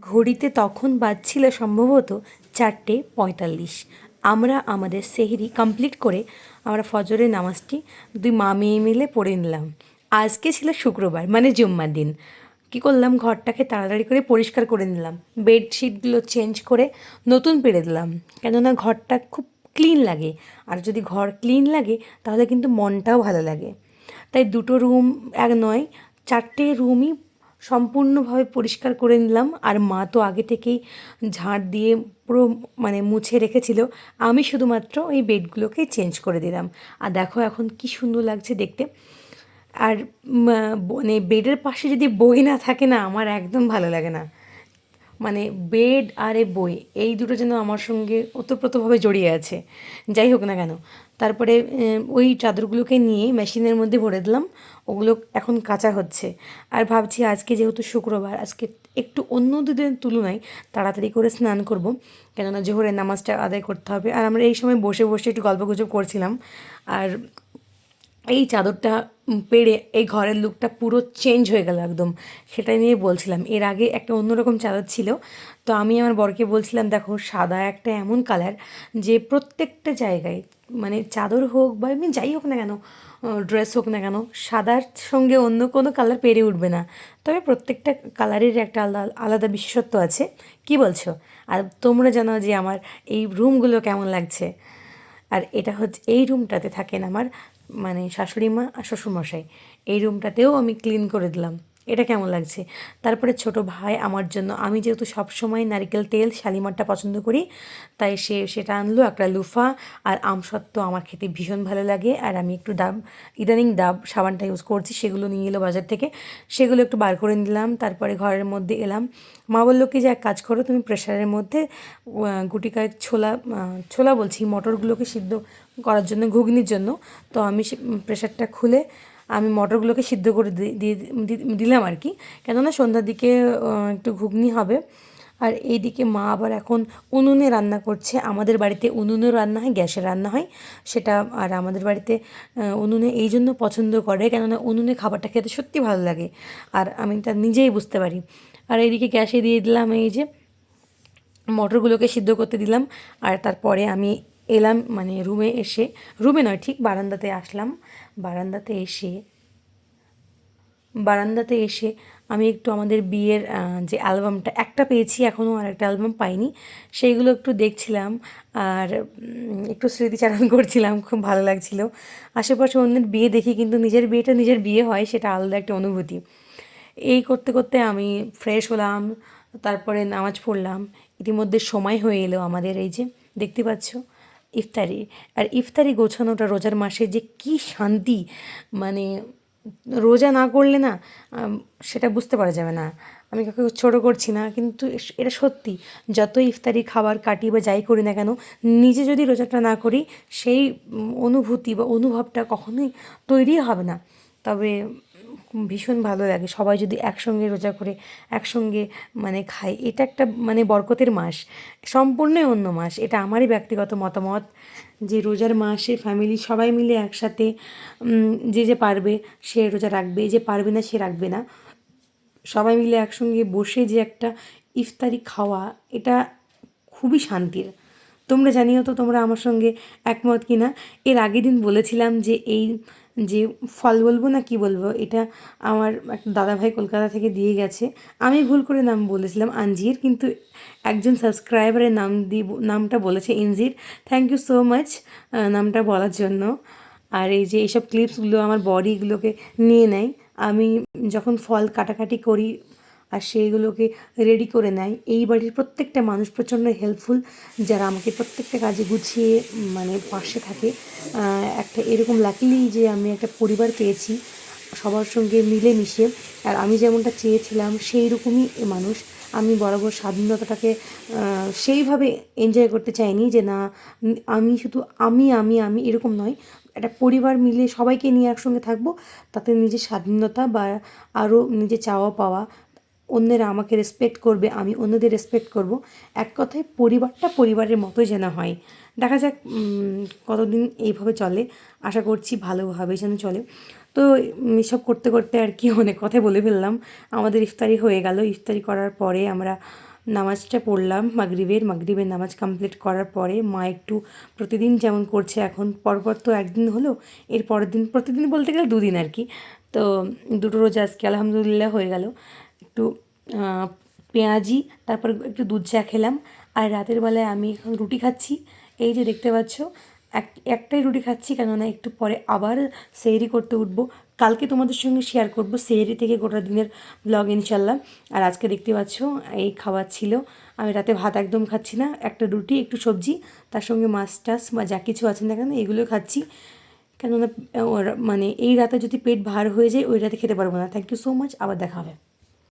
ঘড়িতে তখন বাজছিল সম্ভবত 4:45। আমরা আমাদের সেহরি কমপ্লিট করে আমরা ফজরের নামাজটি দুই মা মেয়ে মিলে পড়ে নিলাম। আজকে ছিল শুক্রবার, মানে জুম্মার দিন। কী করলাম, ঘরটাকে তাড়াতাড়ি করে পরিষ্কার করে নিলাম, বেডশিটগুলো চেঞ্জ করে নতুন পেরে দিলাম। কেননা ঘরটা খুব ক্লিন লাগে, আর যদি ঘর ক্লিন লাগে তাহলে কিন্তু মনটাও ভালো লাগে। তাই দুটো রুম, এক নয় 4টে রুমই সম্পূর্ণভাবে পরিষ্কার করে নিলাম। আর মা তো আগে থেকেই ঝাঁট দিয়ে পুরো মানে মুছে রেখেছিল। আমি শুধুমাত্র এই বেডগুলোকে চেঞ্জ করে দিলাম। আর দেখো এখন কি সুন্দর লাগছে দেখতে। আর মানে বেডের পাশে যদি বই না থাকে না, আমার একদম ভালো লাগে না। মানে বেড আর এ বই, এই দুটো যেন আমার সঙ্গে ওতপ্রোতভাবে জড়িয়ে আছে, যাই হোক না কেন। তারপরে ওই চাদরগুলোকে নিয়ে মেশিনের মধ্যে ভরে দিলাম, ওগুলো এখন কাচা হচ্ছে। আর ভাবছি আজকে যেহেতু শুক্রবার, আজকে একটু অন্য দিনের তুলনায় তাড়াতাড়ি করে স্নান করব, কেননা জোহরের নামাজটা আদায় করতে হবে। আর আমরা এই সময় বসে বসে একটু গল্পগুজব করছিলাম। আর এই চাদরটা পেড়ে এই ঘরের লুকটা পুরো চেঞ্জ হয়ে গেল একদম, সেটাই নিয়ে বলছিলাম। এর আগে একটা অন্যরকম চাদর ছিল, তো আমি আমার বরকে বলছিলাম দেখো সাদা একটা এমন কালার যে প্রত্যেকটা জায়গায়, মানে চাদর হোক বা এমনি যাই হোক না কেন, ড্রেস হোক না কেন, সাদার সঙ্গে অন্য কোনো কালার পেরে উঠবে না। তবে প্রত্যেকটা কালারের একটা আলাদা আলাদা বিশেষত্ব আছে, কি বলছো? আর তোমরা জানো যে আমার এই রুমগুলো কেমন লাগছে। আর এটা হচ্ছে, এই রুমটাতে থাকেন আমার মানে শাশুড়ি মা আর শ্বশুরমশাই। এই রুমটাতেও আমি ক্লিন করে দিলাম। এটা কেমন লাগছে? তারপরে ছোট ভাই আমার জন্য, আমি যেহেতু সবসময় নারকেল তেল শালিমারটা পছন্দ করি, তাই সেটা আনলো একটা লুফা। আর আমসত্ত্ব আমার খেতে ভীষণ ভালো লাগে, আর আমি একটু ইদানিং ডাব সাবানটা ইউজ করছি, সেগুলো নিয়ে এলো বাজার থেকে, সেগুলো একটু বার করে নিলাম। তারপরে ঘরের মধ্যে এলাম। মা বললো কি যে এক কাজ করো, তুমি প্রেশারের মধ্যে গুটি কয়েক ছোলা, ছোলা বলছি মটরগুলোকে সিদ্ধ করার জন্য, ঘুগনির জন্য। তো আমি প্রেশারটা খুলে আমি মটরগুলোকে সিদ্ধ করে দিলাম আর কি, কেননা সন্ধ্যার দিকে একটু ঘুগনি হবে। আর এইদিকে মা আবার এখন উনুনে রান্না করছে। আমাদের বাড়িতে উনুনেও রান্না হয়, গ্যাসে রান্না হয় সেটা। আর আমাদের বাড়িতে উনুনে এই জন্য পছন্দ করে, কেননা উনুনে খাবারটা খেতে সত্যি ভালো লাগে, আর আমি তা নিজেই বুঝতে পারি। আর এইদিকে গ্যাসে দিয়ে দিলাম এই যে মটরগুলোকে সিদ্ধ করতে দিলাম। আর তারপরে আমি এলাম মানে রুমে এসে, রুমে নয় ঠিক বারান্দাতে আসলাম। বারান্দাতে এসে বারান্দাতে এসে আমি একটু আমাদের বিয়ের যে অ্যালবামটা একটা পেয়েছি, এখনও আর একটা অ্যালবাম পাইনি, সেইগুলো একটু দেখছিলাম। আর একটু স্মৃতিচারণ করছিলাম, খুব ভালো লাগছিল। আশেপাশে অন্যের বিয়ে দেখি, কিন্তু নিজের বিয়েটা নিজের বিয়ে হয়, সেটা আলাদা একটা অনুভূতি। এই করতে করতে আমি ফ্রেশ হলাম, তারপরে নামাজ পড়লাম। ইতিমধ্যে সময় হয়ে এলো আমাদের, এই যে দেখতে পাচ্ছ ইফতারি। আর ইফতারি গোছানোটা রোজার মাসে যে কী শান্তি, মানে রোজা না করলে না সেটা বুঝতে পারা যাবে না। আমি কাউকে ছোটো করছি না, কিন্তু এটা সত্যি। যত ইফতারি খাবার কাটি বা যাই করি না কেন, নিজে যদি রোজাটা না করি, সেই অনুভূতি বা অনুভবটা কখনোই তৈরি হবে না। তবে ভীষণ ভালো লাগে সবাই যদি একসঙ্গে রোজা করে একসঙ্গে মানে খায়। এটা একটা মানে বরকতের মাস, সম্পূর্ণই অন্য মাস। এটা আমারই ব্যক্তিগত মতামত যে রোজার মাসে ফ্যামিলি সবাই মিলে একসাথে, যে যে পারবে সে রোজা রাখবে, যে পারবে না সে রাখবে না, সবাই মিলে একসঙ্গে বসে যে একটা ইফতারি খাওয়া, এটা খুবই শান্তির। তোমরা জানিও তো তোমরা আমার সঙ্গে একমত কি না। এর আগের দিন বলেছিলাম যে এই যে ফল বলবো না কি বলবো, এটা আমার একটা দাদাভাই কলকাতা থেকে দিয়ে গেছে। আমি ভুল করে নাম বলেছিলাম আঞ্জির, কিন্তু একজন সাবস্ক্রাইবারের নামটা বলেছে ইনজির। থ্যাংক ইউ সো মাচ নামটা বলার জন্য। আর এই যে এইসব ক্লিপসগুলো আমার বডিগুলোকে নিয়ে নেয়, আমি যখন ফল কাটাকাটি করি আর সেইগুলোকে রেডি করে নেয়। এই বাড়ির প্রত্যেকটা মানুষ প্রচণ্ড হেল্পফুল, যারা আমাকে প্রত্যেকটা কাজে গুছিয়ে মানে পাশে থাকে। একটা এরকম লাকিলি যে আমি একটা পরিবার পেয়েছি সবার সঙ্গে মিলেমিশে। আর আমি যেমনটা চেয়েছিলাম সেই রকমই মানুষ। আমি বরাবর স্বাধীনতাটাকে সেইভাবে এনজয় করতে চাইনি যে না আমি শুধু আমি এরকম নয়। একটা পরিবার মিলে সবাইকে নিয়ে একসঙ্গে থাকবো, তাতে নিজের স্বাধীনতা বা আরও নিজের চাওয়া পাওয়া, অন্যেরা আমাকে রেসপেক্ট করবে, আমি অন্যদের রেসপেক্ট করব। এক কথায় পরিবারটা পরিবারের মতোই যেন হয়। দেখা যাক কতদিন এইভাবে চলে, আশা করছি ভালোভাবে যেন চলে। তো এসব করতে করতে আর কি অনেক কথাই বলে ফেললাম। আমাদের ইফতারি হয়ে গেল। ইফতারি করার পরে আমরা নামাজটা পড়লাম মাগরিবের নামাজ কমপ্লিট করার পরে মা একটু প্রতিদিন যেমন করছে এখন পরপর তো একদিন হলো, এর পরের দিন প্রতিদিন বলতে গেলে দুদিন আর কি। তো দুটো রোজা আজকে আলহামদুলিল্লাহ হয়ে গেল। একটু পেঁয়াজি, তারপর একটু দুধ চা খেলাম। আর রাতের বেলায় আমি এখন রুটি খাচ্ছি, এই যে দেখতে পাচ্ছ। একটাই রুটি খাচ্ছি, কেননা একটু পরে আবার সেহরি করতে উঠবো। কালকে তোমাদের সঙ্গে শেয়ার করব সেহরি থেকে গোটা দিনের ব্লগ ইনশাল্লাহ। আর আজকে দেখতে পাচ্ছ এই খাবার ছিল। আমি রাতে ভাত একদম খাচ্ছি না, একটা রুটি একটু সবজি, তার সঙ্গে মাছ টাছ বা যা কিছু আছে না কেন এগুলো খাচ্ছি। কেননা মানে এই রাতে যদি পেট ভার হয়ে যায় ওই রাতে খেতে পারবো না। থ্যাংক ইউ সো মাচ, আবার দেখা হবে।